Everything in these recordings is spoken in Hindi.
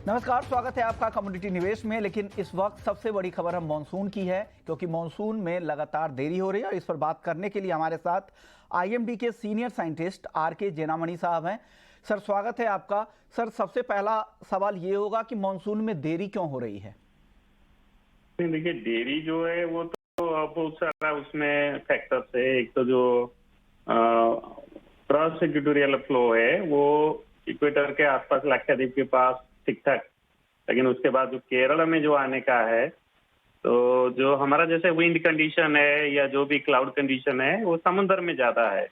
नमस्कार, स्वागत है आपका कम्युनिटी निवेश में। लेकिन इस वक्त सबसे बड़ी खबर हम मॉनसून की है, क्योंकि मॉनसून में लगातार देरी हो रही है। और इस पर बात करने के लिए हमारे साथ आईएमडी के सीनियर साइंटिस्ट आर.के. जेनामणि साहब हैं। सर, स्वागत है आपका। सर, सबसे पहला सवाल ये होगा कि मॉनसून में देरी क्यों हो रही है? देखिए, देरी जो है वो तो बहुत सारा उसमें फैक्टर्स है। एक तो जो ट्रांस इक्वेटोरियल फ्लो है वो इक्वेटर के आसपास लक्षद्वीप के पास ठीक ठाक, लेकिन उसके बाद जो केरल में जो आने का है, तो जो हमारा जैसे विंड कंडीशन है या जो भी क्लाउड कंडीशन है वो समुद्र में ज्यादा है।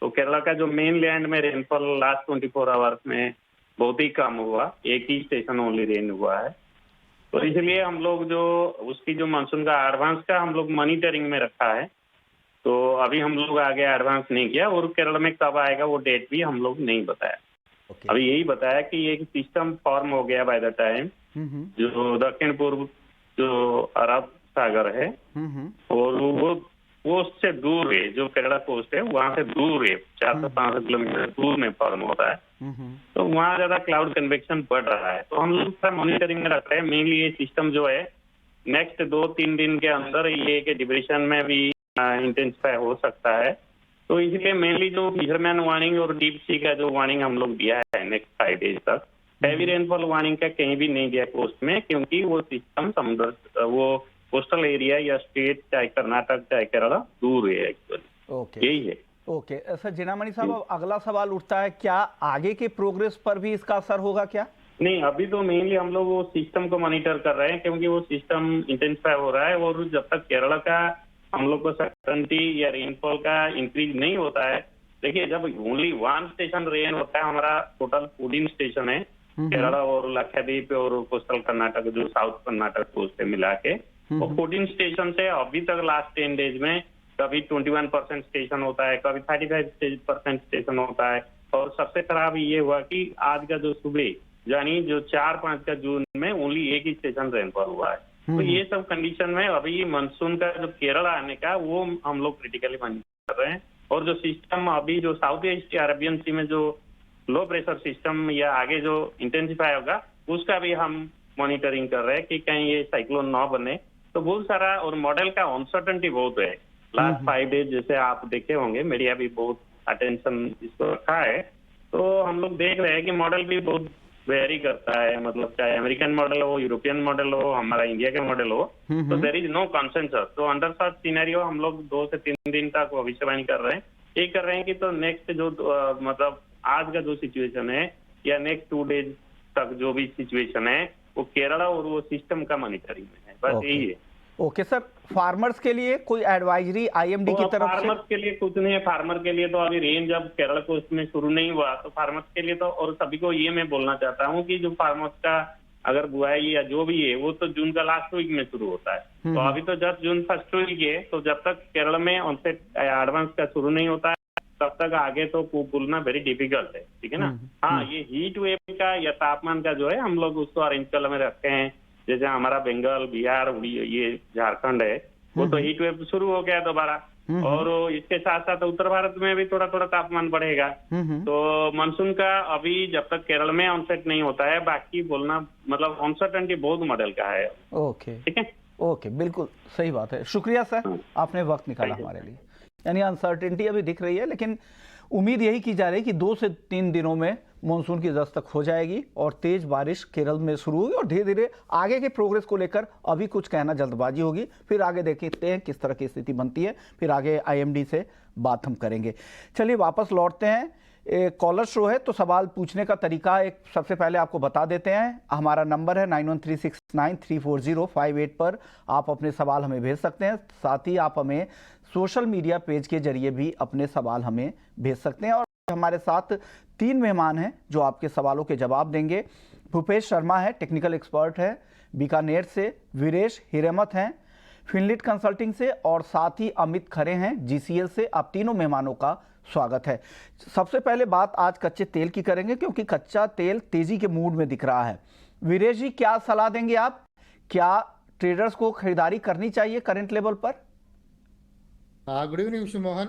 तो केरला का जो मेन लैंड में रेनफॉल लास्ट 24 आवर्स में बहुत ही कम हुआ, एक ही स्टेशन ओनली रेन हुआ है। तो इसलिए हम लोग जो उसकी जो मानसून का एडवांस का हम लोग मॉनिटरिंग में रखा है। तो अभी हम लोग आगे एडवांस नहीं किया, और केरल में कब आएगा वो डेट भी हम लोग नहीं बताया। अभी यही बताया कि एक सिस्टम फॉर्म हो गया बाय द टाइम, जो दक्षिण पूर्व जो अरब सागर है और वो उससे दूर है, जो केरला कोस्ट है वहां से दूर है, 4 से 5 किलोमीटर दूर में फॉर्म होता है। तो वहाँ ज्यादा क्लाउड कन्वेक्शन बढ़ रहा है। तो हम लोग मॉनिटरिंग में रख रहे हैं। मेनली ये सिस्टम जो है नेक्स्ट 2-3 दिन के अंदर ये के डिप्रेशन में भी इंटेंसिफाई हो सकता है। तो इसलिए मेनली जो फिशरमैन वार्निंग और डीप सी का जो वार्निंग हम लोग दिया है नेक्स्ट 5 डेज तक, हैवी रेनफॉल वार्निंग का कहीं भी नहीं दिया कोस्ट में, क्योंकि वो सिस्टम समुद्र वो कोस्टल एरिया या स्टेट चाहे कर्नाटक चाहे केरला दूर है एक्चुअली। यही है। ओके सर, जेनामणि साहब, अब अगला सवाल उठता है, क्या आगे के प्रोग्रेस पर भी इसका असर होगा क्या? नहीं, अभी तो मेनली हम लोग वो सिस्टम को मॉनिटर कर रहे हैं, क्योंकि वो सिस्टम इंटेंसिफाई हो रहा है। और जब तक केरला का हम लोग को सर्टेनिटी या रेनफॉल का इंक्रीज नहीं होता है, देखिए जब ओनली 1 स्टेशन रेन होता है, हमारा टोटल 14 स्टेशन है केरला और लक्षद्वीप और कोस्टल कर्नाटक जो साउथ कर्नाटक कोस्ट है मिला के, और 14 स्टेशन से अभी तक लास्ट 10 डेज में कभी 21% स्टेशन होता है, कभी 35% स्टेशन होता है। और सबसे खराब ये हुआ कि आज का जो सुबह यानी जो 4-5 का जून में ओनली एक ही स्टेशन रेनफॉल हुआ है। तो ये सब कंडीशन में अभी मानसून का जो केरल आने का वो हम लोग क्रिटिकली मॉनिटर कर रहे हैं। और जो सिस्टम अभी जो साउथ ईस्ट अरेबियन सी में जो लो प्रेशर सिस्टम या आगे जो इंटेंसिफाई होगा उसका भी हम मॉनिटरिंग कर रहे हैं कि कहीं ये साइक्लोन ना बने। तो बहुत सारा और मॉडल का अनसर्टेनिटी बहुत है। लास्ट 5 डेज जैसे आप देखे होंगे, मीडिया भी बहुत अटेंशन इसको रखा है। तो हम लोग देख रहे हैं कि मॉडल भी बहुत वेरी करता है, मतलब चाहे अमेरिकन मॉडल हो, यूरोपियन मॉडल हो, हमारा इंडिया का मॉडल हो, तो देयर इज नो कंसेंसस। तो अंडर सच सिनेरियो हम लोग 2 से 3 दिन तक भविष्यवाणी कर रहे हैं। ये कर रहे हैं कि तो नेक्स्ट जो मतलब आज का जो सिचुएशन है या नेक्स्ट 2 डेज तक जो भी सिचुएशन है वो केरला और वो सिस्टम का मॉनिटरिंग में है। बस यही है। ओके सर, फार्मर्स के लिए कोई एडवाइजरी आईएमडी की तरफ से? फार्मर्स के लिए कुछ नहीं है। फार्मर के लिए तो अभी रेन जब केरला को उसमें शुरू नहीं हुआ, तो फार्मर्स के लिए तो, और सभी को ये मैं बोलना चाहता हूँ कि जो फार्मर्स का अगर बुआई या जो भी है वो तो जून का लास्ट वीक में शुरू होता है। तो अभी तो जब जून फर्स्ट वीक है, तो जब तक केरला में ऑनसेट एडवांस का शुरू नहीं होता है तब तक आगे तो बोलना वेरी डिफिकल्ट है। ठीक है ना? हाँ, ये हीट वेव का या तापमान का जो है हम लोग उसको ऑरेंज कलर में रखते हैं। जैसे हमारा बंगाल, बिहार, ये झारखंड है, वो तो हीट वेव शुरू हो गया दोबारा। और इसके साथ साथ उत्तर भारत में भी थोड़ा थोड़ा तापमान बढ़ेगा। तो मानसून का अभी जब तक केरल में ऑनसेट नहीं होता है, बाकी बोलना मतलब अनसर्टेनिटी बहुत मॉडल का है। ओके, ठीक है। ओके, बिल्कुल सही बात है। शुक्रिया सर, आपने वक्त निकाला हमारे लिए। यानी अनसर्टेनिटी अभी दिख रही है, लेकिन उम्मीद यही की जा रही है कि 2 से 3 दिनों में मानसून की दस्तक हो जाएगी और तेज बारिश केरल में शुरू होगी। और धीरे धीरे आगे के प्रोग्रेस को लेकर अभी कुछ कहना जल्दबाजी होगी, फिर आगे देखते हैं किस तरह की स्थिति बनती है, फिर आगे आईएमडी से बात हम करेंगे। चलिए वापस लौटते हैं। कॉलर शो है तो सवाल पूछने का तरीका एक सबसे पहले आपको बता देते हैं। हमारा नंबर है 9136934058 पर आप अपने सवाल हमें भेज सकते हैं। साथ ही आप हमें सोशल मीडिया पेज के जरिए भी अपने सवाल हमें भेज सकते हैं। और हमारे साथ 3 मेहमान हैं जो आपके सवालों के जवाब देंगे। भूपेश शर्मा है, टेक्निकल एक्सपर्ट है बीकानेर से, वीरेश हिरेमत हैं फिनलिट कंसल्टिंग से, और साथ ही अमित खरे हैं जीसीएल से। आप तीनों मेहमानों का स्वागत है। सबसे पहले बात आज कच्चे तेल की करेंगे, क्योंकि कच्चा तेल तेजी के मूड में दिख रहा है। वीरेश जी, क्या सलाह देंगे आप? क्या ट्रेडर्स को खरीदारी करनी चाहिए करंट लेवल पर? Good evening mister Mohan.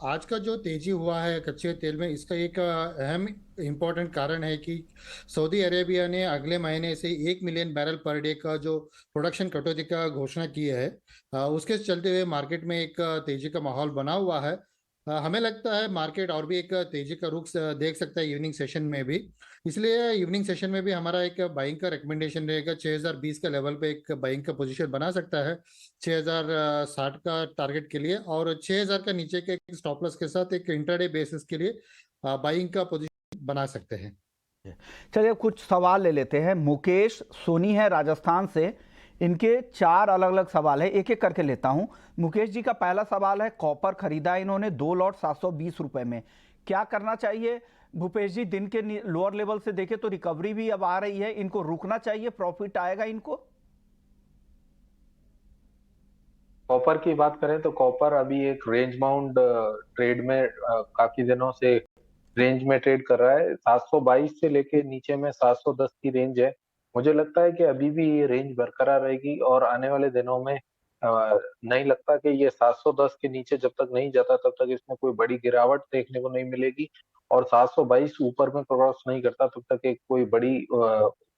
आज का जो तेजी हुआ है कच्चे तेल में, इसका एक अहम इम्पोर्टेंट कारण है कि सऊदी अरेबिया ने अगले महीने से 1 मिलियन बैरल पर डे का जो प्रोडक्शन कटौती का घोषणा की है। उसके चलते हुए मार्केट में एक तेजी का माहौल बना हुआ है। हमें लगता है मार्केट और भी एक तेजी का रुख देख सकता है इवनिंग सेशन में भी। इसलिए इवनिंग सेशन में भी हमारा एक बाइंग का रिकमेंडेशन रहेगा। 6020 का लेवल पे एक बाइंग का पोजीशन बना सकता है 6060 का टारगेट के लिए, और 6000 का नीचे के स्टॉप लॉस के साथ एक इंट्राडे बेसिस के लिए बाइंग का पोजीशन बना सकते हैं। चलिए कुछ सवाल ले लेते हैं। मुकेश सोनी है राजस्थान से, इनके 4 अलग अलग सवाल है, एक एक करके लेता हूं। मुकेश जी का पहला सवाल है, कॉपर खरीदा इन्होंने 2 लॉट 720 रुपए में, क्या करना चाहिए? भूपेश जी, दिन के लोअर लेवल से देखें तो रिकवरी भी अब आ रही है, इनको रुकना चाहिए, प्रॉफिट आएगा इनको? कॉपर की बात करें तो कॉपर अभी एक रेंज बाउंड ट्रेड में काफी दिनों से रेंज में ट्रेड कर रहा है। 722 से लेके नीचे में 710 की रेंज है। मुझे लगता है कि अभी भी ये रेंज बरकरार रहेगी और आने वाले दिनों में नहीं लगता कि ये 710 के नीचे जब तक नहीं जाता तब तक इसमें कोई बड़ी गिरावट देखने को नहीं मिलेगी, और 722 ऊपर में क्रॉस नहीं करता तब तक एक कोई बड़ी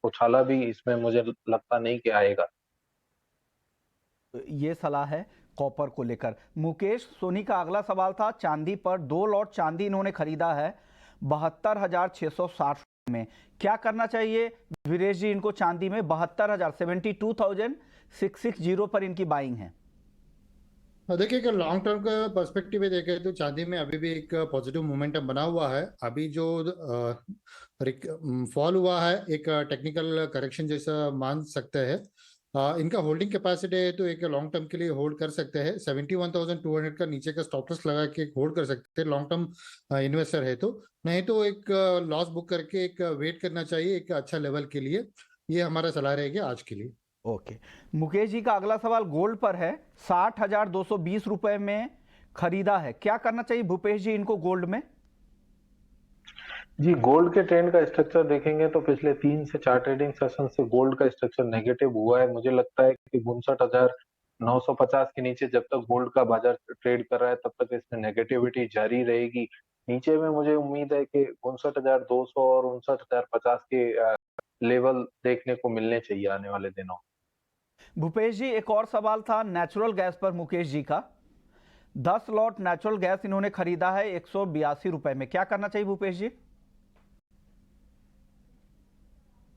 उछाला भी इसमें मुझे लगता नहीं कि आएगा। ये सलाह है कॉपर को लेकर। मुकेश सोनी का अगला सवाल था चांदी पर, 2 लॉट चांदी इन्होंने खरीदा है 72,660 में, क्या करना चाहिए वीरेश जी इनको चांदी में? 72,660 पर इनकी बाइंग है। देखिए कि लॉन्ग टर्म का पर्सपेक्टिव में देखें तो चांदी में अभी भी एक पॉजिटिव मोमेंटम बना हुआ है। अभी जो फॉल हुआ है एक टेक्निकल करेक्शन जैसा मान सकते हैं। इनका होल्डिंग कैपेसिटी है तो एक लॉन्ग टर्म के लिए होल्ड कर सकते हैं। 71,200 का नीचे का स्टॉप लॉस लगा के होल्ड कर सकते हैं लॉन्ग टर्म इन्वेस्टर है तो। नहीं तो एक लॉस बुक करके एक वेट करना चाहिए एक अच्छा लेवल के लिए। ये हमारा सलाह रहेगी आज के लिए। ओके। मुकेश जी का अगला सवाल गोल्ड पर है, 60,220 रुपए में खरीदा है, क्या करना चाहिए भूपेश जी इनको गोल्ड में? जी, गोल्ड के ट्रेंड का स्ट्रक्चर देखेंगे तो पिछले 3 से 4 ट्रेडिंग सेशन से गोल्ड का स्ट्रक्चर नेगेटिव हुआ है। मुझे लगता है कि 59,950 के नीचे जब तक गोल्ड का बाजार ट्रेड कर रहा है तब तक इसमें नेगेटिविटी जारी रहेगी। नीचे में मुझे उम्मीद है कि 59,200 और 59,050 के लेवल देखने को मिलने चाहिए आने वाले दिनों। भूपेश जी एक और सवाल था नेचुरल गैस पर, मुकेश जी का 10 लॉट नेचुरल गैस इन्होंने खरीदा है 182 रुपए में, क्या करना चाहिए भूपेश जी?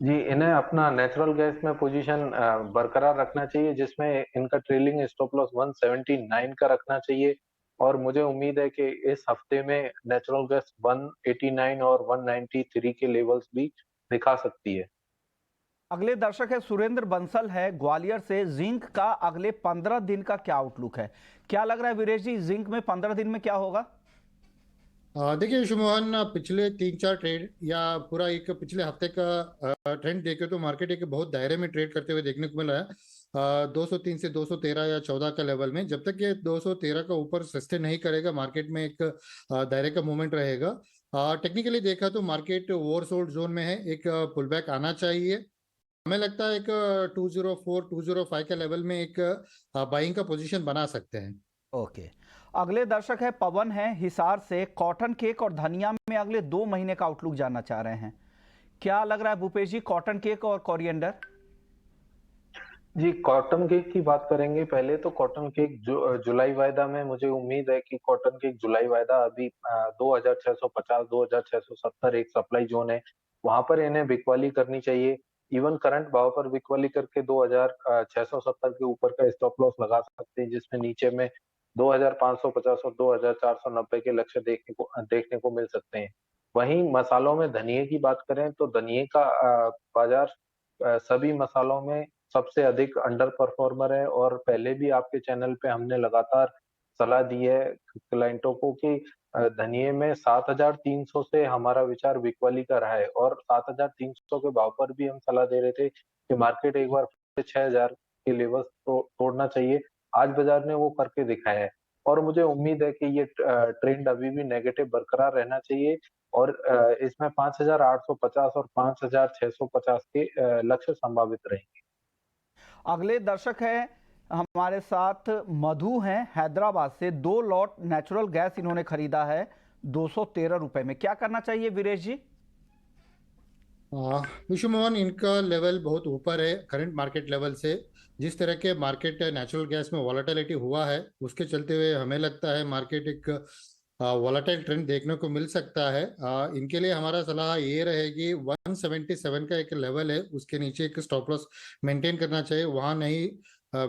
जी, इन्हें अपना नेचुरल गैस में पोजीशन बरकरार रखना चाहिए, जिसमें इनका ट्रेलिंग स्टॉप लॉस 179 का रखना चाहिए, और मुझे उम्मीद है कि इस हफ्ते में नेचुरल गैस 189 और 193 के लेवल्स भी दिखा सकती है। अगले दर्शक है सुरेंद्र बंसल है ग्वालियर से, जिंक का अगले 15 दिन का क्या आउटलुक है, क्या लग रहा है वीरेश जी जिंक में 15 दिन में क्या होगा? देखिए यशु मोहन, पिछले 3-4 ट्रेड या पूरा एक पिछले हफ्ते का ट्रेंड देखे तो मार्केट एक बहुत दायरे में ट्रेड करते हुए देखने को मिला है। 203 से 213 या 14 का लेवल में, जब तक ये 213 का ऊपर सस्टेन नहीं करेगा मार्केट में एक दायरे का मूवमेंट रहेगा। टेक्निकली देखा तो मार्केट ओवरसोल्ड जोन में है, एक पुल बैक आना चाहिए। हमें लगता है एक 204 205 का लेवल में एक बाइंग का पोजीशन बना सकते हैं। ओके। अगले दर्शक है पवन है हिसार से, कॉटन केक और धनिया में अगले 2 महीने का आउटलुक जानना चाह रहे हैं, क्या लग रहा है भूपेश जी कॉटन केक और कोरिएंडर? जी, कॉटन केक की बात करेंगे पहले तो कॉटन केक जुलाई वायदा में मुझे उम्मीद है कि कॉटन केक जुलाई वायदा अभी 2650 2670 एक सप्लाई जोन है, वहां पर इन्हें बिकवाली करनी चाहिए। इवन करंट भाव पर बिकवाली करके 2670 के ऊपर का स्टॉप लॉस लगा सकते हैं, जिसमें नीचे में 2550 और 2490 के लक्ष्य देखने को मिल सकते हैं। वहीं मसालों में धनिये की बात करें तो धनिये का बाजार सभी मसालों में सबसे अधिक अंडर परफॉर्मर है, और पहले भी आपके चैनल पे हमने लगातार सलाह दी है क्लाइंटों को कि धनिये में 7,300 से हमारा विचार बिकवाली का रहा है, और 7,300 के भाव पर भी हम सलाह दे रहे थे कि मार्केट एक बार फिर से 6,000 के लेवल्स तो तोड़ना चाहिए। आज बाजार ने वो करके दिखाया है, और मुझे उम्मीद है कि ये ट्रेंड अभी भी नेगेटिव बरकरार रहना चाहिए, और इसमें 5,850 और 5,650 के लक्ष्य संभावित रहेंगे। अगले दर्शक है हमारे साथ मधु हैं हैदराबाद से। 2 लॉट नेचुरल गैस इन्होंने खरीदा है 213 रुपए में। क्या करना चाहिए वीरेश जी? विश्व मोहन, इनका लेवल बहुत ऊपर है करंट मार्केट लेवल से। जिस तरह के मार्केट नेचुरल गैस में वॉलेटिलिटी हुआ है, उसके चलते हुए हमें लगता है मार्केट एक वॉलेटाइल ट्रेंड देखने को मिल सकता है। इनके लिए हमारा सलाह ये रहेगी 177 का एक लेवल है, उसके नीचे एक स्टॉप लॉस मेंटेन करना चाहिए। वहां नहीं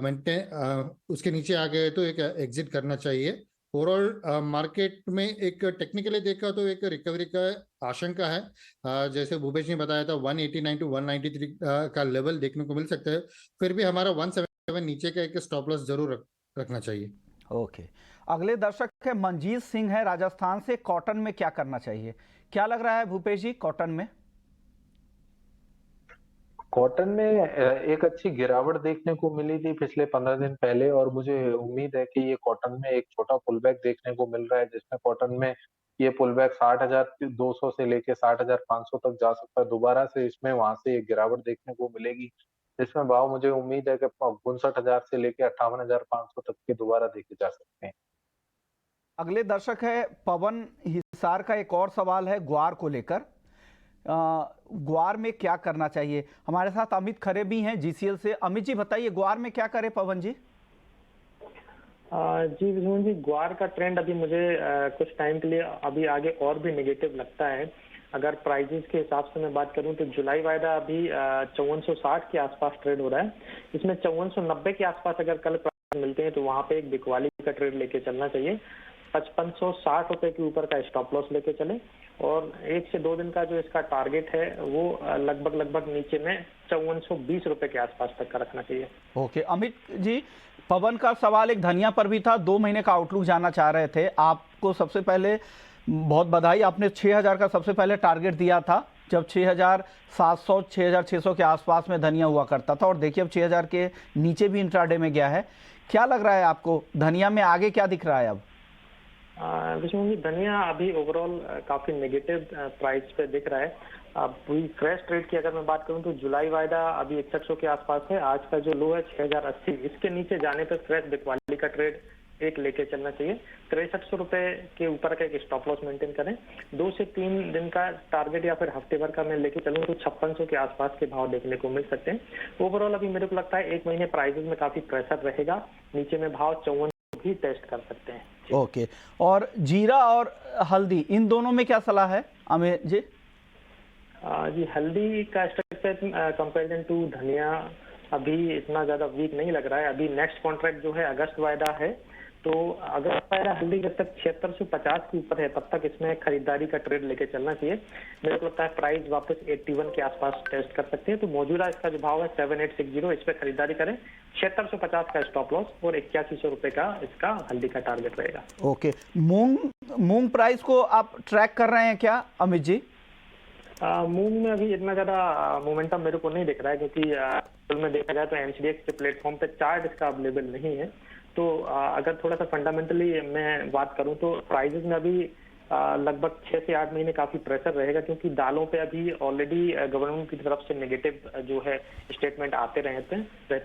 मेंटेन उसके नीचे आ गए तो एक एग्जिट करना चाहिए। ओवरऑल मार्केट में एक टेक्निकली देखा तो एक रिकवरी का आशंका है। जैसे भूपेश ने बताया था 189 टू 193 का लेवल देखने को मिल सकता है। फिर भी हमारा 177 नीचे का एक स्टॉप लॉस जरूर रखना चाहिए। ओके, अगले दर्शक है मंजीत सिंह है राजस्थान से। कॉटन में क्या करना चाहिए? क्या लग रहा है भूपेश जी कॉटन में? कॉटन में एक अच्छी गिरावट देखने को मिली थी पिछले 15 दिन पहले, और मुझे उम्मीद है कि ये कॉटन में एक छोटा पुल बैक देखने को मिल रहा है, जिसमें कॉटन में ये पुल बैक 60,200 से लेके 60,500 तक जा सकता है। दोबारा से इसमें वहां से एक गिरावट देखने को मिलेगी, जिसमें भाव मुझे उम्मीद है कि 59,000 से लेके 58,500 तक के दोबारा देखे जा सकते हैं। अगले दर्शक है पवन हिसार का। एक और सवाल है ग्वार को लेकर। ग्वार में क्या करना चाहिए? हमारे साथ अमित खरे भी हैं जीसीएल से। अमित जी बताइए ग्वार में क्या करें पवन जी? जी विष्णु जी, ग्वार का ट्रेंड अभी मुझे कुछ टाइम के लिए अभी आगे और भी नेगेटिव लगता है। अगर प्राइजेस के हिसाब से मैं बात करूं तो जुलाई वायदा अभी 5460 के आसपास ट्रेड हो रहा है। इसमें 5490 के आसपास अगर कल प्राइस मिलते हैं तो वहां पे एक बिकवाली का ट्रेड लेके चलना चाहिए। 5560 रुपए के ऊपर का स्टॉप लॉस लेके चले, और 1 से 2 दिन का जो इसका टारगेट है वो लगभग नीचे में 5420 रुपए के आसपास तक का रखना चाहिए। ओके अमित जी, पवन का सवाल एक धनिया पर भी था। 2 महीने का आउटलुक जानना चाह रहे थे। आपको सबसे पहले बहुत बधाई, आपने 6000 का सबसे पहले टारगेट दिया था जब 6700 6600 के आसपास में धनिया हुआ करता था, और देखिए अब 6000 के नीचे भी इंट्राडे में गया है। क्या लग रहा है आपको धनिया में आगे क्या दिख रहा है अब? विष्णु जी, धनिया अभी ओवरऑल काफी नेगेटिव प्राइस पे दिख रहा है। पूरी फ्रेश ट्रेड की अगर मैं बात करूं तो जुलाई वायदा अभी 6100 के आसपास है। आज का जो लो है 6080, इसके नीचे जाने पर फ्रेश बिकवाली का ट्रेड एक लेके चलना चाहिए। 6300 रुपए के ऊपर का एक स्टॉप लॉस मेंटेन करें। 2 से 3 दिन का टारगेट या फिर हफ्ते भर का मैं लेके चलूं तो 5600 के आसपास के भाव देखने को मिल सकते हैं। ओवरऑल अभी मेरे को लगता है 1 महीने प्राइसेस में काफी प्रेशर रहेगा। नीचे में भाव 54 भी टेस्ट कर सकते हैं। ओके, और जीरा और हल्दी इन दोनों में क्या सलाह है अमित जी? जी, हल्दी का स्ट्रक्चर कंपेरिजन टू धनिया अभी इतना ज्यादा वीक नहीं लग रहा है। अभी नेक्स्ट कॉन्ट्रैक्ट जो है अगस्त वायदा है, तो अगस्त वायदा हल्दी जब तक 7650 के ऊपर है तब तक इसमें खरीदारी का ट्रेड लेके चलना चाहिए। मेरे को लगता है प्राइस वापस 81 के आसपास टेस्ट कर सकते हैं। तो मौजूदा इसका जो भाव है 7860, इस पर खरीदारी करें। 7650 का स्टॉप लॉस और 8100 रुपए का इसका हल्दी का टारगेट रहेगा। ओके, मूंग प्राइस को आप ट्रैक कर रहे हैं क्या अमित जी? मूंग में अभी इतना ज्यादा मोमेंटम मेरे को नहीं दिख रहा है, क्योंकि में देखा जाए तो एमसीडीएक्स के प्लेटफॉर्म पे चार्ट इसका अवेलेबल नहीं है। तो अगर थोड़ा सा फंडामेंटली मैं बात करूं तो प्राइजेस में अभी लगभग 6 से 8 महीने काफी प्रेशर रहेगा, क्योंकि दालों पे अभी ऑलरेडी गवर्नमेंट की तरफ से नेगेटिव जो है स्टेटमेंट आते रहते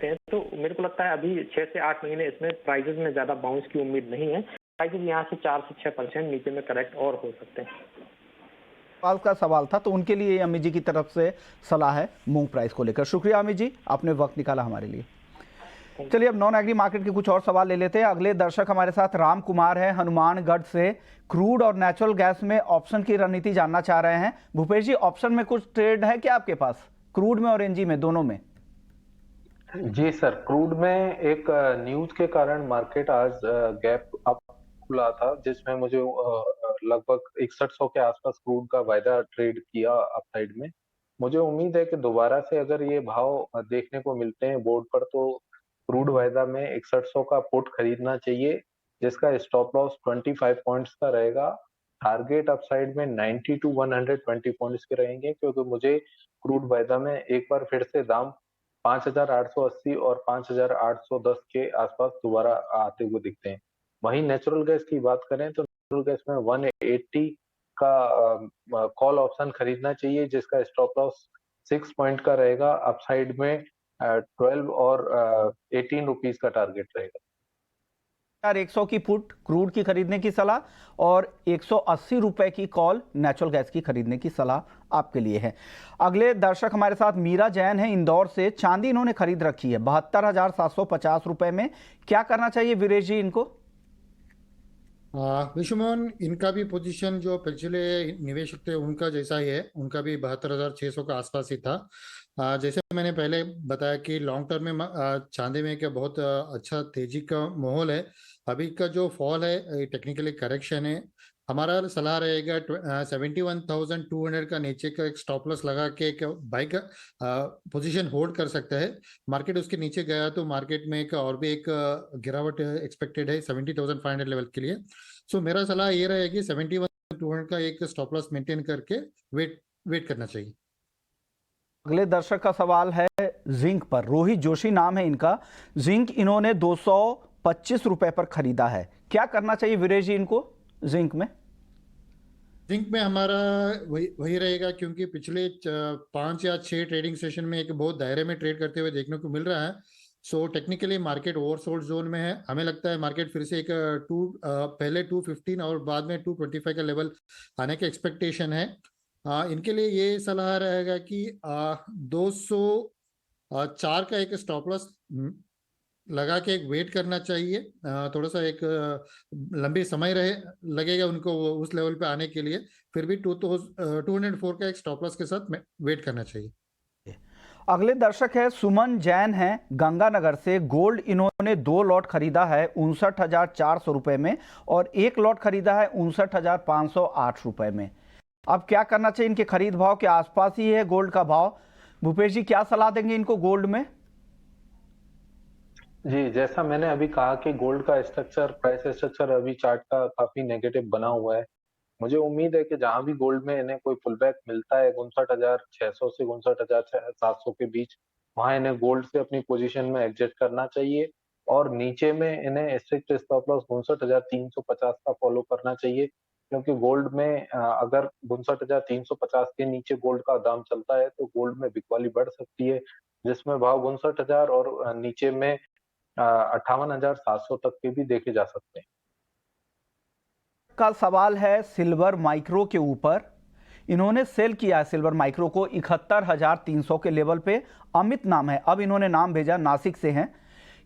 हैं। तो मेरे को लगता है अभी 6 से 8 महीने इसमें प्राइजेस में ज्यादा बाउंस की उम्मीद नहीं है। प्राइजेस यहाँ से 4 से 6% नीचे में करेक्ट और हो सकते हैं। का सवाल था तो उनके लिए अमित जी की तरफ से सलाह है मूंग प्राइस को लेकर। शुक्रिया अमित जी, आपने वक्त निकाला हमारे लिए। चलिए अब नॉन एग्री मार्केट के कुछ और सवाल ले लेते हैं। अगले दर्शक हमारे साथ राम कुमार है हनुमानगढ़ से। क्रूड और नेचुरल गैस में ऑप्शन की रणनीति जानना चाह रहे हैं। भूपेश जी, ऑप्शन में कुछ ट्रेड है क्या आपके पास, क्रूड में और एनजी में, दोनों में? जी सर, क्रूड में एक न्यूज के कारण मार्केट आज गैप अप खुला था, जिसमें मुझे लगभग 6100 के आसपास क्रूड का वायदा ट्रेड किया अपसाइड में। मुझे उम्मीद है कि दोबारा से अगर ये भाव देखने को मिलते हैं बोर्ड पर, तो क्रूड वायदा में 6100 का पुट खरीदना चाहिए, जिसका स्टॉप लॉस 25 पॉइंट्स का रहेगा। टारगेट अपसाइड में 90 टू 120 पॉइंट्स के रहेंगे, क्योंकि मुझे क्रूड वायदा में एक बार फिर से दाम 5880 और 5810 के आसपास दोबारा आते हुए दिखते हैं। वहीं नेचुरल गैस की बात करें तो नेचुरल गैस में 180 का कॉल ऑप्शन खरीदना चाहिए, जिसका स्टॉप लॉस 6 पॉइंट का रहेगा। अपसाइड में 12 और 18 रुपीस का टारगेट रहेगा। 100 की पुट क्रूड की खरीदने की सलाह और 180 रुपए की कॉल नेचुरल गैस की खरीदने की सलाह आपके लिए है। अगले दर्शक हमारे साथ मीरा जैन है इंदौर से। चांदी इन्होंने खरीद रखी है 72,750 रुपए में। क्या करना चाहिए वीरेश जी इनको? विश्वमोहन, इनका भी पोजीशन जो पिछले निवेशक थे उनका जैसा ही है, उनका भी 72,600 का आसपास ही था। जैसे मैंने पहले बताया कि लॉन्ग टर्म में चांदी में क्या बहुत अच्छा तेजी का माहौल है। अभी का जो फॉल है टेक्निकली करेक्शन है। हमारा सलाह रहेगा 71,200 का नीचे का एक स्टॉप लॉस लगा के एक बाई का पोजीशन होल्ड कर सकता है। मार्केट उसके नीचे गया तो मार्केट में एक और भी एक गिरावट एक्सपेक्टेड है 70,500 लेवल के लिए। सो मेरा सलाह ये रहेगी 71,200 का एक स्टॉप लॉस मेंटेन करके वेट करना चाहिए। अगले दर्शक का सवाल है जिंक पर। रोहित जोशी नाम है इनका। जिंक इन्होंने 225 रुपए पर खरीदा है। क्या करना चाहिए वीरेश जी इनको जिंक में? जिंक में हमारा वही रहेगा, क्योंकि पिछले 5 या 6 ट्रेडिंग सेशन में एक बहुत दायरे में ट्रेड करते हुए देखने को मिल रहा है। So technically market oversold zone में है। हमें लगता है मार्केट फिर से एक पहले 215 और बाद में 225 का लेवल आने के एक्सपेक्टेशन है। इनके लिए ये सलाह रहेगा कि 204 का एक स्टॉप लॉस लगा के एक वेट करना चाहिए। थोड़ा सा एक लंबी समय लगेगा उनको उस लेवल पे आने के लिए। फिर भी 204 का एक स्टॉप लॉस के साथ वेट करना चाहिए। अगले दर्शक है सुमन जैन है गंगानगर से। गोल्ड इन्होंने 2 लॉट खरीदा है 59,400 रुपए में और 1 लॉट खरीदा है 59,508 रुपए में। अब क्या करना चाहिए? इनके खरीद भाव के आसपास ही है गोल्ड का भाव। भूपेश जी क्या सलाह देंगे इनको गोल्ड में? जी, जैसा मैंने अभी कहा कि गोल्ड का स्ट्रक्चर, प्राइस स्ट्रक्चर अभी चार्ट का काफी नेगेटिव बना हुआ है। मुझे उम्मीद है कि जहां भी गोल्ड में इन्हें कोई पुल बैक मिलता है 59,600 से 59,700 के बीच, वहां इन्हें गोल्ड से अपनी पोजीशन में एग्जिट करना चाहिए और नीचे में इन्हें स्ट्रिक्ट स्टॉप लॉस 59,350 का फॉलो करना चाहिए, क्योंकि गोल्ड में अगर 59,350 के नीचे गोल्ड का दाम चलता है तो गोल्ड में बिकवाली बढ़ सकती है, जिसमें भाव 59,000 और नीचे में 58,700 तक के भी देखे जा सकते हैं। का सवाल है सिल्वर माइक्रो के ऊपर। इन्होंने सेल किया है सिल्वर माइक्रो को 71,300 के लेवल पे। अमित नाम है। अब इन्होंने नाम भेजा, नासिक से हैं।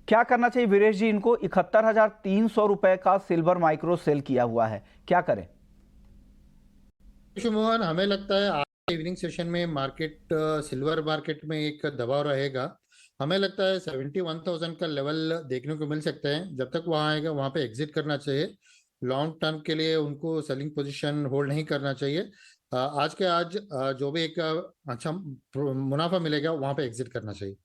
क्या करना चाहिए वीरेश जी इनको? 71,300 रुपए का सिल्वर माइक्रो सेल किया हुआ है, क्या करें? मोहन, हमें लगता है आज इवनिंग सेशन में मार्केट सिल्वर मार्केट में एक दबाव रहेगा। हमें लगता है 71,000 का लेवल देखने को मिल सकता है। जब तक वहां आएगा वहां पे एग्जिट करना चाहिए। लॉन्ग टर्म के लिए उनको सेलिंग पोजीशन होल्ड नहीं करना चाहिए। आज के आज जो भी एक अच्छा मुनाफा मिलेगा वहां पे एग्जिट करना चाहिए।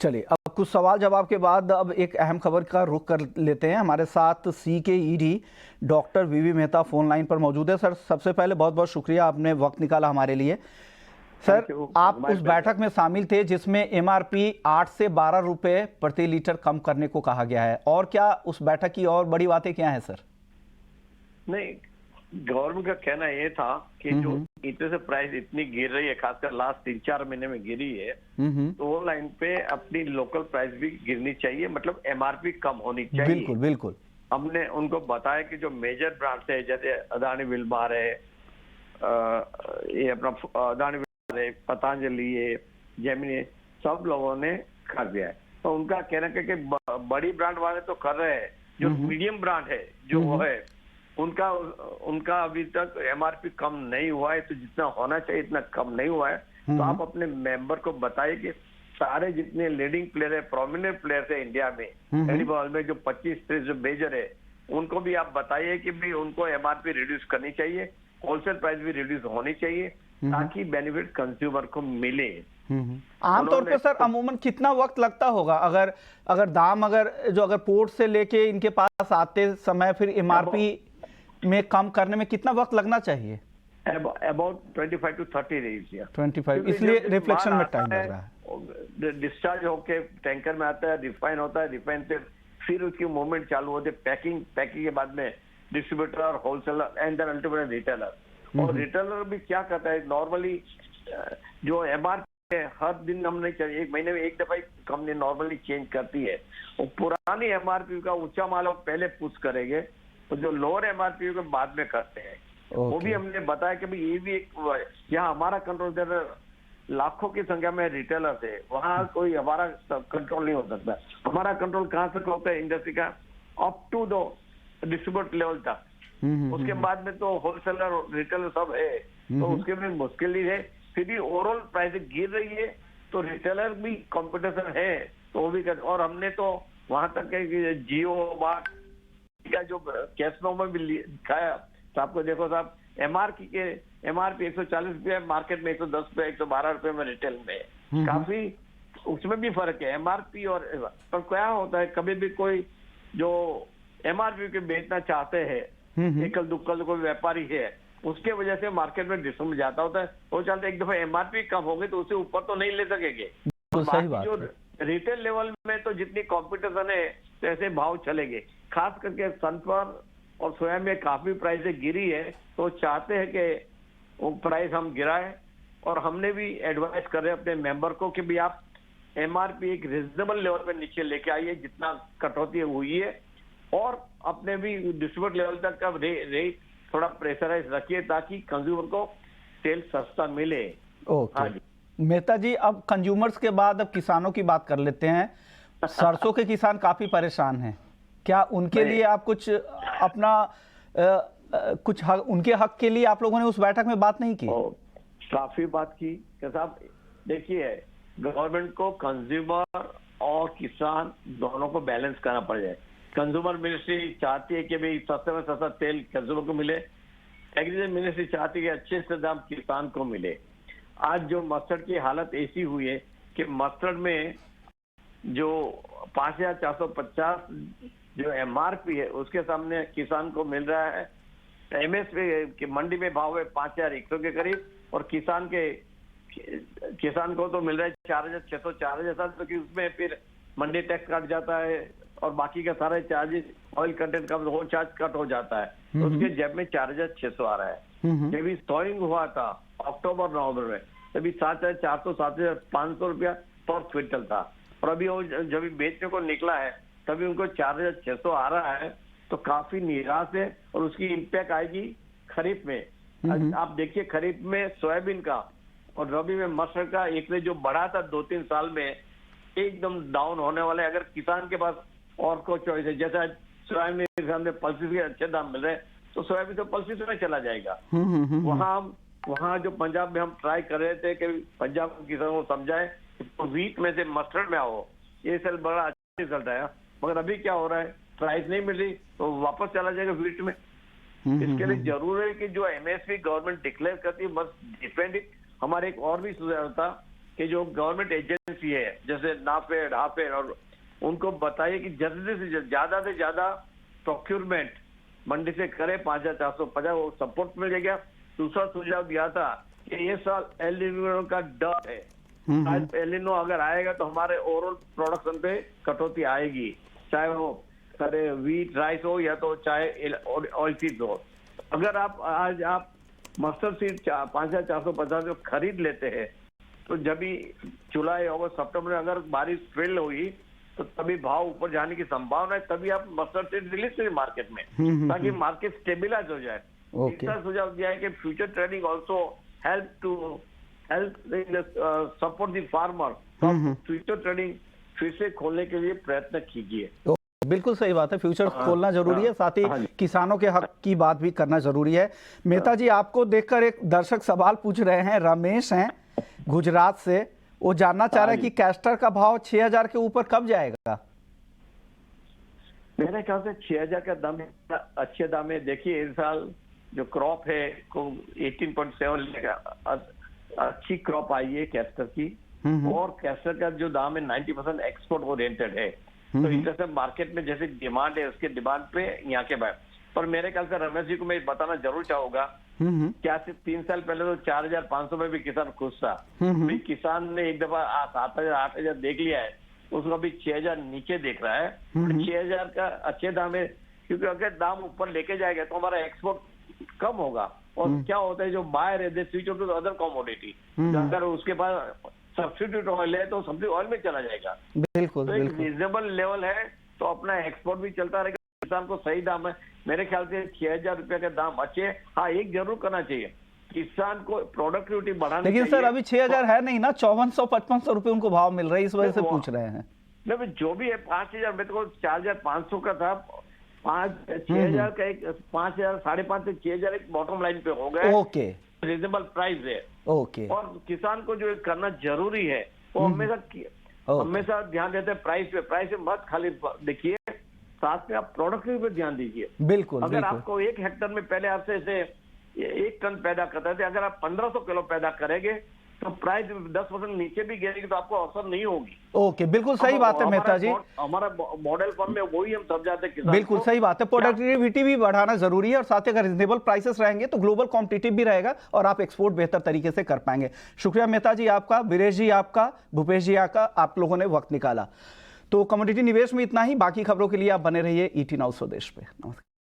चलिए, अब कुछ सवाल जवाब के बाद अब एक अहम खबर का रुख कर लेते हैं। हमारे साथ CKED डॉक्टर वीवी मेहता फोन लाइन पर मौजूद है। सर, सबसे पहले बहुत बहुत शुक्रिया, आपने वक्त निकाला हमारे लिए। सर, आप उस बैठक में शामिल थे जिसमें MRP 8 से 12 रुपए प्रति लीटर कम करने को कहा गया है, और क्या उस बैठक की और बड़ी बातें क्या हैं सर? नहीं, गवर्नमेंट का कहना ये था कि जो इतने से प्राइस इतनी गिर रही है, खासकर लास्ट 3-4 महीने में गिरी है, तो वो लाइन पे अपनी लोकल प्राइस भी गिरनी चाहिए, मतलब MRP कम होनी चाहिए। बिल्कुल बिल्कुल। हमने उनको बताया कि जो मेजर ब्रांड्स है जैसे अदानी विलमार है, ये अपना अदानी है, पतंजलि है, जेमिनी, सब लोगों ने कर दिया है। तो उनका कहना है कि बड़ी ब्रांड वाले तो कर रहे हैं, जो मीडियम ब्रांड है जो वो है उनका अभी तक MRP कम नहीं हुआ है, तो जितना होना चाहिए इतना कम नहीं हुआ है। तो आप अपने मेंबर को बताइए कि सारे जितने लीडिंग प्लेयर है, प्रोमिनेंट प्लेयर है इंडिया में, एनिमल में जो 25-30 जो मेजर है, उनको भी आप बताइए कि भी उनको MRP रिड्यूस करनी चाहिए, होलसेल प्राइस भी रिड्यूस होनी चाहिए, ताकि बेनिफिट कंज्यूमर को मिले। आमतौर पे सर अमूमन कितना वक्त लगता होगा अगर दाम अगर पोर्ट से लेके इनके पास आते समय फिर MRP में कम करने में कितना वक्त लगना चाहिए? About 25 to 30 days। 25, इसलिए रिफ्लेक्शन में टाइम लग रहा है। डिस्चार्ज होके टैंकर में आता है, रिफाइन होता है, रिफाइन से फिर उसकी मूवमेंट चालू होती है, पैकिंग के बाद में डिस्ट्रीब्यूटर और wholesaler and then ultimately retailer. और रिटेलर भी क्या करता है, नॉर्मली जो MRP हर दिन हमने एक महीने में एक दफा कंपनी नॉर्मली चेंज करती है। वो पुरानी एमआरपी का ऊंचा माल हम पहले पुश करेंगे और जो लोअर एमआरपी को बाद में करते हैं। वो भी हमने बताया कि भाई ये भी एक, यहाँ हमारा कंट्रोल लाखों की संख्या में रिटेलर है, वहाँ कोई हमारा कंट्रोल नहीं हो सकता। हमारा कंट्रोल कहाँ तक होता है इंडस्ट्री का, up to the distributor level तक। उसके बाद में तो होलसेलर रिटेलर सब है, तो उसके में मुश्किल ही है। फिर भी ओवरऑल प्राइस गिर रही है तो रिटेलर भी कंपटीशन है, तो वो भी कर। और हमने तो वहां तक है कि जियो मार्ट का जो कैश फ्लो में भी दिखाया तो आपको देखो साहब, एमआरपी 140 रुपये, मार्केट में 110 रुपये, 112 रुपये में रिटेल में, काफी उसमें भी फर्क है एमआरपी और। पर क्या होता है, कभी भी कोई जो एमआरपी के बेचना चाहते हैं, एकल दुक्कल कोई व्यापारी है, उसके वजह से मार्केट में डिस्काउंट जाता होता है। वो चलते एक दफा एमआरपी कम होगी तो उससे ऊपर तो नहीं ले सकेंगे। सही बात जो रिटेल लेवल में तो जितनी कंपटीशन है तो ऐसे भाव चलेंगे। खास करके सनफ्लावर और सोया में काफी प्राइसें गिरी है, तो चाहते हैं कि वो प्राइस हम गिराएं। और हमने भी एडवाइस कर रहे हैं अपने मेंबर को कि भी आप एमआरपी एक रिजनेबल लेवल पे नीचे लेके आइए, जितना कटौती हुई है, और अपने भी डिस्ट्रीब्यूटर लेवल तक का रेट थोड़ा प्रेशराइज रखिए ताकि कंज्यूमर को तेल सस्ता मिले। ओके मेहता जी, अब कंज्यूमर्स के बाद अब किसानों की बात कर लेते हैं। सरसों के किसान काफी परेशान हैं, क्या उनके लिए आप कुछ अपना कुछ उनके हक के लिए आप लोगों ने उस बैठक में बात नहीं की? काफी बात की साहब। देखिए, गवर्नमेंट को कंज्यूमर और किसान दोनों को बैलेंस करना पड़ जाए। कंज्यूमर मिनिस्ट्री चाहती है कि भाई सस्ते में सस्ता तेल कंज्यूमर को मिले, एग्रीकल्चर मिनिस्ट्री चाहती है कि अच्छे से दाम किसान को मिले। आज जो मस्टर्ड की हालत ऐसी हुई है कि मस्टर्ड में जो 5,450 जो एमआरपी है उसके सामने किसान को मिल रहा है, एमएसपी के मंडी में भाव है 5,100 के करीब, और किसान को तो मिल रहा है 4,600 4,700, क्योंकि उसमें फिर मंडी टैक्स कट जाता है और बाकी का सारे चार्जेस, ऑयल कंटेंट का वो चार्ज कट हो जाता है, तो उसके जेब में 4,600 आ रहा है। जब भी सॉइंग हुआ था अक्टूबर नवंबर में, तभी 7,400 7,500 रुपया पर क्विंटल था, और अभी वो जब बेचने को निकला है तभी उनको 4,600 आ रहा है। तो काफी निराश है, और उसकी इम्पैक्ट आएगी खरीफ में। आप देखिए, खरीफ में सोयाबीन का और रबी में मस्टर्ड का एक रेट जो बढ़ा था 2-3 साल में, एकदम डाउन होने वाला है। अगर किसान के पास और कोई चॉइस है, जैसा सोयाबीन के सामने पल्सेस के अच्छे दाम मिल रहे हैं, तो सोयाबीन तो पल्सेस में चला जाएगा। वहाँ जो पंजाब में हम ट्राई कर रहे थे कि पंजाब के किसानों को समझाए तो व्हीट में से मस्टर्ड में आओ, ये साल बड़ा अच्छा रिजल्ट आया। मगर अभी क्या हो रहा है, प्राइस नहीं मिल रही तो वापस चला जाएगा व्हीट में। इसके लिए जरूर है कि जो एमएसपी गवर्नमेंट डिक्लेयर करती है, बस डिपेंड। हमारे एक और भी सुझाव था कि जो गवर्नमेंट एजेंसी है जैसे नाफेड, हाफेड, और उनको बताइए कि जल्दी से ज्यादा प्रोक्योरमेंट मंडी से करे 5,450, वो सपोर्ट मिल जाएगा। दूसरा सुझाव दिया था कि ये साल एल निनो का डर है, एल निनो अगर आएगा तो हमारे ओवरऑल प्रोडक्शन पे कटौती आएगी, चाहे वो करे व्हीट राइस हो या तो चाहे ऑयल सीड हो। अगर आज आप मस्टर्ड सीड 5,450 जो खरीद लेते हैं, तो जब भी जुलाई अगस्त सितंबर में अगर बारिश फेल हुई तो तभी भाव ऊपर जाने की संभावना है, तभी आप मस्टर्ड सीड रिलीज करिए मार्केट में, ताकि मार्केट स्टेबिलाइज हो जाए। इसका सुझाव दिया है कि future trading also help support the farmer. Future trading फिर से खोलने के लिए प्रयत्न कीजिए। बिल्कुल सही बात है, फ्यूचर खोलना जरूरी है, साथ ही किसानों के हक की बात भी करना जरूरी है। मेहता जी, आपको देखकर एक दर्शक सवाल पूछ रहे हैं, रमेश हैं गुजरात से, वो जानना चाह रहे हैं कि कैस्टर का भाव 6,000 के ऊपर कब जाएगा? मेरे ख्याल से 6,000 का दाम अच्छे दाम है। देखिए, इस साल जो क्रॉप है को 18.7 लेगा, अच्छी क्रॉप आई है कैस्टर की, और कैस्टर का जो दाम है 90% एक्सपोर्ट ओरिएंटेड है। तो इंटरनेशनल मार्केट में जैसे डिमांड है, उसके डिमांड पे यहाँ के भाव। पर मेरे ख्याल से रमेश जी को मैं बताना जरूर चाहूंगा, क्या सिर्फ 3 साल पहले तो 4,500 में भी किसान खुश था। अभी किसान ने एक दफा 7,000 8,000 देख लिया है, उसको अभी 6,000 नीचे देख रहा है। 6,000 का अच्छे दाम है, क्योंकि अगर दाम ऊपर लेके जाएगा तो हमारा एक्सपोर्ट कम होगा। और क्या होता है, जो बायर है they switch to other commodity. अगर उसके पास सब्स्टिट्यूट ऑयल है तो सब्सिडी ऑयल में चला जाएगा। बिल्कुल तो एक बिल्कुल। रीजनेबल लेवल है तो अपना एक्सपोर्ट भी चलता रहेगा, किसान को सही दाम है। मेरे ख्याल से 6,000 रुपए के दाम अच्छे हैं। हाँ, एक जरूर करना चाहिए, किसान को प्रोडक्टिविटी बढ़ानी लेकिन चाहिए। सर अभी 6,000 है नहीं ना, 5400-5500 रुपए उनको भाव मिल रहा है, इस वजह से वो- पूछ रहे हैं। नहीं भाई, जो भी है 5,000, मेरे को 4,500 का था, 6,000 का एक 5,000 5,500 से 6,000 एक बॉटम लाइन पे हो गया, ओके रीजनेबल प्राइस है। ओके और किसान को जो करना जरूरी है वो हमेशा ध्यान देते हैं प्राइस पे मत खाली देखिए, साथ में आप प्रोडक्टिविटी पे ध्यान दीजिए। बिल्कुल अगर बिल्कुल। आपको 1 हेक्टर में पहले आपसे ऐसे 1 टन पैदा करते थे, अगर आप 1,500 किलो पैदा करेंगे तो प्राइस 10% नीचे भी गिरेगी तो आपको असर नहीं होगी। ओके, बिल्कुल सही बात है मेहता जी। हमारा मॉडल फॉर्म में वही हम समझाते हैं किसान बिल्कुल को। सही बात है, प्रोडक्टिविटी भी बढ़ाना जरूरी है और साथ ही अगर रिजनेबल प्राइसेस रहेंगे तो ग्लोबल कॉम्पिटिटिव भी रहेगा और आप एक्सपोर्ट बेहतर तरीके से कर पाएंगे। शुक्रिया मेहता जी आपका, वीरेश जी आपका, भूपेश जी आपका, आप लोगों ने वक्त निकाला। तो कमोडिटी निवेश में इतना ही, बाकी खबरों के लिए आप बने रहिए ET नाउ स्वदेश पे। नमस्कार।